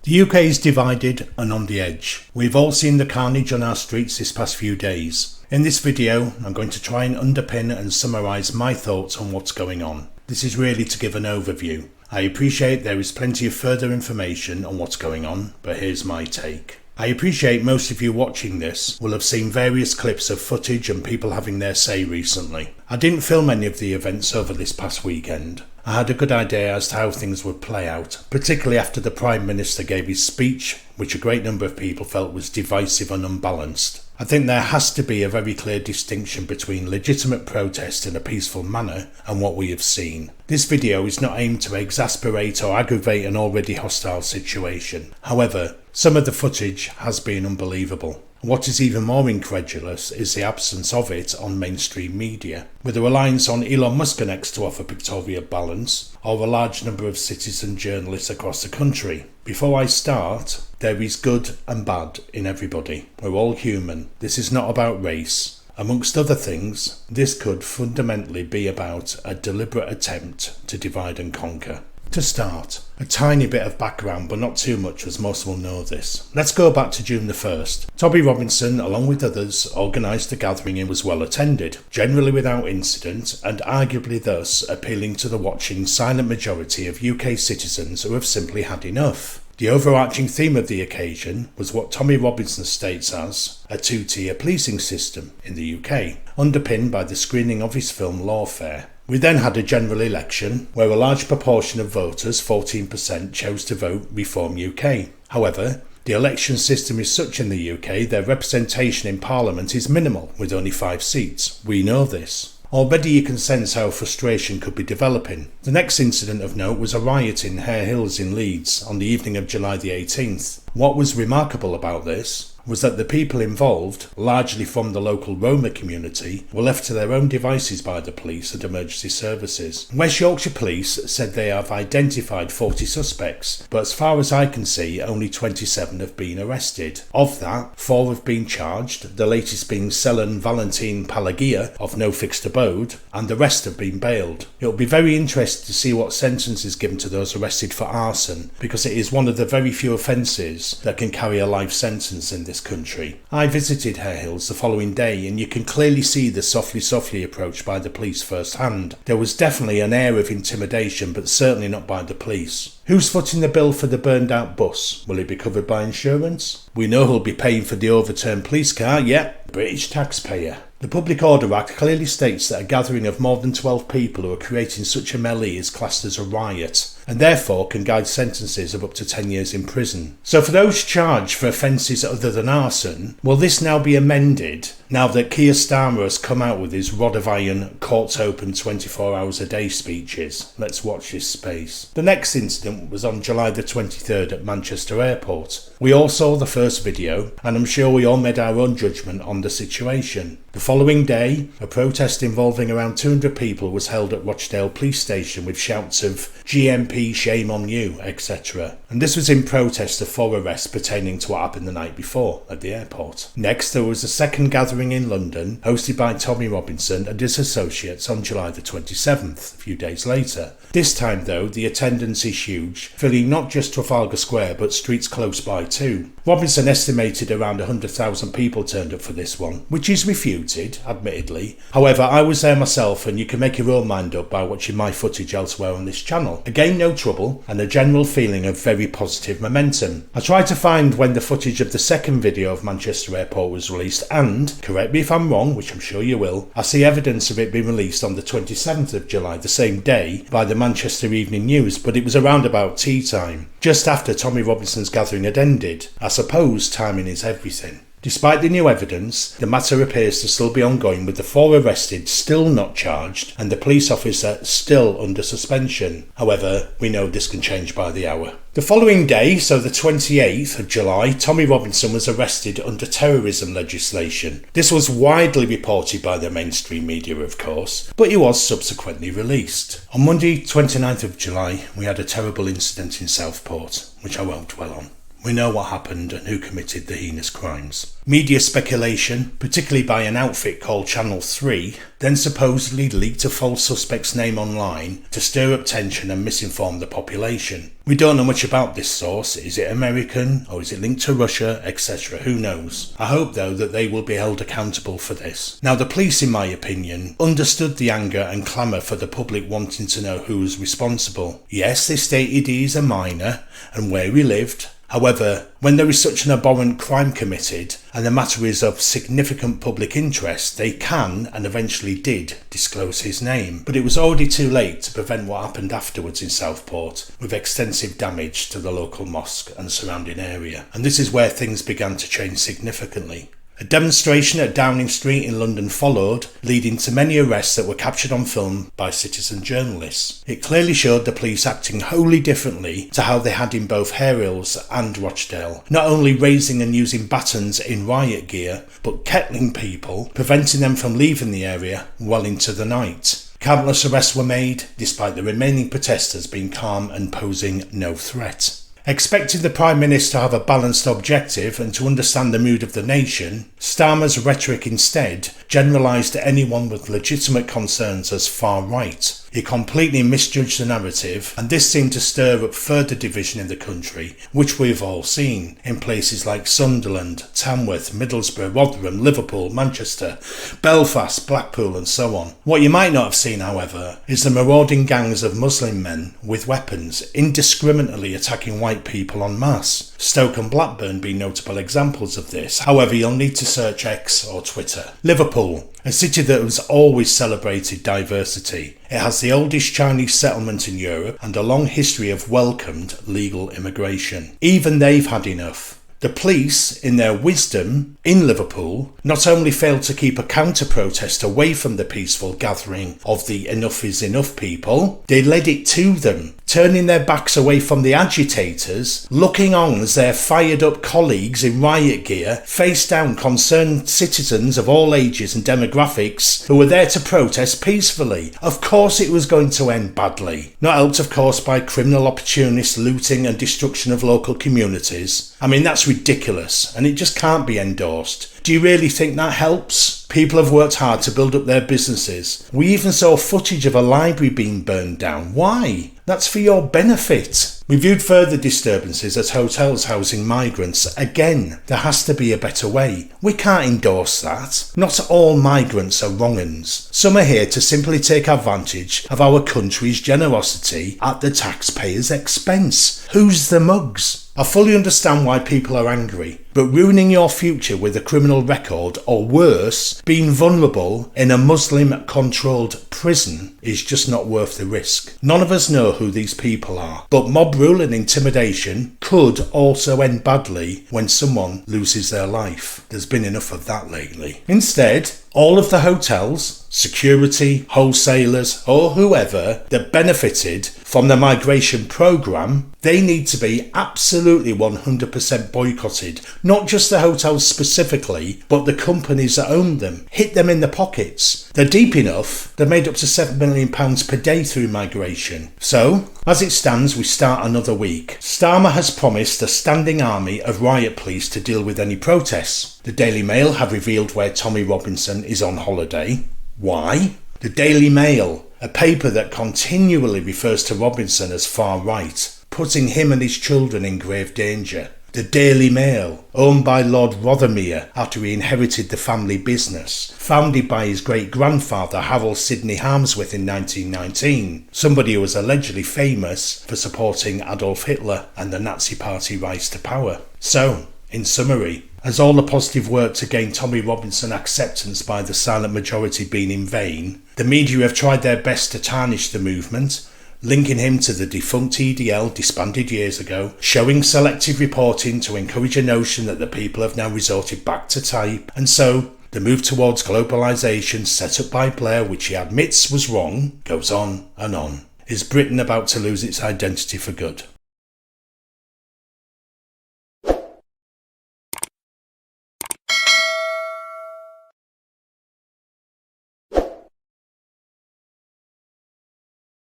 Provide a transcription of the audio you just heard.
The UK is divided and on the edge. We've all seen the carnage on our streets this past few days. In this video, I'm going to try and underpin and summarise my thoughts on what's going on. This is really to give an overview. I appreciate there is plenty of further information on what's going on, but here's my take. I appreciate most of you watching this will have seen various clips of footage and people having their say recently. I didn't film any of the events over this past weekend. I had a good idea as to how things would play out, particularly after the Prime Minister gave his speech, which a great number of people felt was divisive and unbalanced. I think there has to be a very clear distinction between legitimate protest in a peaceful manner and what we have seen. This video is not aimed to exasperate or aggravate an already hostile situation. However, some of the footage has been unbelievable. What is even more incredulous is the absence of it on mainstream media, with a reliance on Elon Musk and X to offer pictorial balance, or a large number of citizen journalists across the country. Before I start, there is good and bad in everybody. We're all human. This is not about race. Amongst other things, this could fundamentally be about a deliberate attempt to divide and conquer. To start, a tiny bit of background, but not too much as most will know this. Let's go back to June the 1st. Tommy Robinson, along with others, organised the gathering and was well attended, generally without incident, and arguably thus appealing to the watching silent majority of UK citizens who have simply had enough. The overarching theme of the occasion was what Tommy Robinson states as a two-tier policing system in the UK, underpinned by the screening of his film Lawfare. We then had a general election where a large proportion of voters, 14%, chose to vote Reform UK. However, the election system is such in the UK their representation in Parliament is minimal, with only 5 seats. We know this. Already you can sense how frustration could be developing. The next incident of note was a riot in Hare Hills in Leeds on the evening of July the 18th. What was remarkable about this was that the people involved, largely from the local Roma community, were left to their own devices by the police and emergency services. West Yorkshire Police said they have identified 40 suspects, but as far as I can see, only 27 have been arrested. Of that, 4 have been charged, the latest being Selin Valentin Palagia, of no fixed abode, and the rest have been bailed. It will be very interesting to see what sentence is given to those arrested for arson, because it is one of the very few offences that can carry a life sentence in this country. I visited Hare Hills the following day, and you can clearly see the softly approach by the police firsthand. There was definitely an air of intimidation, but certainly not by the police. Who's footing the bill for the burned out bus? Will it be covered by insurance? We know who'll be paying for the overturned police car, British taxpayer. The Public Order Act clearly states that a gathering of more than 12 people who are creating such a melee is classed as a riot, and therefore can guide sentences of up to 10 years in prison. So for those charged for offences other than arson, will this now be amended now that Keir Starmer has come out with his rod of iron, courts open 24 hours a day speeches? Let's watch this space. The next incident was on July the 23rd at Manchester Airport. We all saw the first video, and I'm sure we all made our own judgment on the situation. The following day, a protest involving around 200 people was held at Rochdale Police Station with shouts of GMP, shame on you, etc. And this was in protest of 4 arrests pertaining to what happened the night before at the airport. Next, there was a second gathering in London, hosted by Tommy Robinson and his associates on July the 27th, a few days later. This time though, the attendance is huge, filling not just Trafalgar Square but streets close by too. Robinson estimated around 100,000 people turned up for this one, which is refuted, admittedly. However, I was there myself, and you can make your own mind up by watching my footage elsewhere on this channel. Again, no trouble, and a general feeling of very positive momentum. I tried to find when the footage of the second video of Manchester Airport was released, and, correct me if I'm wrong, which I'm sure you will, I see evidence of it being released on the 27th of July, the same day, by the Manchester Evening News, but it was around about tea time, just after Tommy Robinson's gathering had ended. I suppose timing is everything. Despite the new evidence, the matter appears to still be ongoing, with the 4 arrested still not charged and the police officer still under suspension. However, we know this can change by the hour. The following day, so the 28th of July, Tommy Robinson was arrested under terrorism legislation. This was widely reported by the mainstream media, of course, but he was subsequently released. On Monday, 29th of July, we had a terrible incident in Southport, which I won't dwell on. We know what happened and who committed the heinous crimes. Media speculation, particularly by an outfit called Channel 3, then supposedly leaked a false suspect's name online to stir up tension and misinform the population. We don't know much about this source. Is it American or is it linked to Russia, etc.? Who knows? I hope though that they will be held accountable for this. Now the police, in my opinion, understood the anger and clamour for the public wanting to know who was responsible. Yes, they stated he is a minor and where he lived. However, when there is such an abhorrent crime committed and the matter is of significant public interest, they can, and eventually did, disclose his name. But it was already too late to prevent what happened afterwards in Southport, with extensive damage to the local mosque and surrounding area. And this is where things began to change significantly. A demonstration at Downing Street in London followed, leading to many arrests that were captured on film by citizen journalists. It clearly showed the police acting wholly differently to how they had in both Hare Hills and Rochdale, not only raising and using batons in riot gear, but kettling people, preventing them from leaving the area well into the night. Countless arrests were made, despite the remaining protesters being calm and posing no threat. Expecting the Prime Minister to have a balanced objective and to understand the mood of the nation, Starmer's rhetoric instead generalised anyone with legitimate concerns as far right. He completely misjudged the narrative, and this seemed to stir up further division in the country, which we've all seen in places like Sunderland, Tamworth, Middlesbrough, Rotherham, Liverpool, Manchester, Belfast, Blackpool and so on. What you might not have seen, however, is the marauding gangs of Muslim men with weapons indiscriminately attacking white people en masse. Stoke and Blackburn being notable examples of this. However, you'll need to search X or Twitter. Liverpool, a city that has always celebrated diversity. It has the oldest Chinese settlement in Europe and a long history of welcomed legal immigration. Even they've had enough. The police, in their wisdom, in Liverpool, not only failed to keep a counter-protest away from the peaceful gathering of the enough is enough people, they led it to them, turning their backs away from the agitators, looking on as their fired-up colleagues in riot gear faced down concerned citizens of all ages and demographics who were there to protest peacefully. Of course it was going to end badly. Not helped, of course, by criminal opportunists looting and destruction of local communities. I mean, that's ridiculous, and it just can't be endorsed. Do you really think that helps? People have worked hard to build up their businesses. We even saw footage of a library being burned down. Why? That's for your benefit. We viewed further disturbances as hotels housing migrants. Again, there has to be a better way. We can't endorse that. Not all migrants are wrong-uns. Some are here to simply take advantage of our country's generosity at the taxpayer's expense. Who's the mugs? I fully understand why people are angry, but ruining your future with a criminal record, or worse, being vulnerable in a Muslim-controlled prison is just not worth the risk. None of us know who these people are, but mob rule and intimidation could also end badly when someone loses their life. There's been enough of that lately. Instead, all of the hotels, security, wholesalers or whoever that benefited from the migration programme, they need to be absolutely 100% boycotted. Not just the hotels specifically, but the companies that own them. Hit them in the pockets. They're deep enough, they're made up to £7 million per day through migration. So, as it stands, we start another week. Starmer has promised a standing army of riot police to deal with any protests. The Daily Mail have revealed where Tommy Robinson is on holiday. Why? The Daily Mail, a paper that continually refers to Robinson as far right, putting him and his children in grave danger. The Daily Mail, owned by Lord Rothermere after he inherited the family business, founded by his great-grandfather Harold Sidney Harmsworth in 1919, somebody who was allegedly famous for supporting Adolf Hitler and the Nazi Party rise to power. So, in summary, has all the positive work to gain Tommy Robinson acceptance by the silent majority been in vain? The media have tried their best to tarnish the movement, linking him to the defunct EDL disbanded years ago, showing selective reporting to encourage a notion that the people have now resorted back to type, and so the move towards globalisation set up by Blair, which he admits was wrong, goes on and on. Is Britain about to lose its identity for good?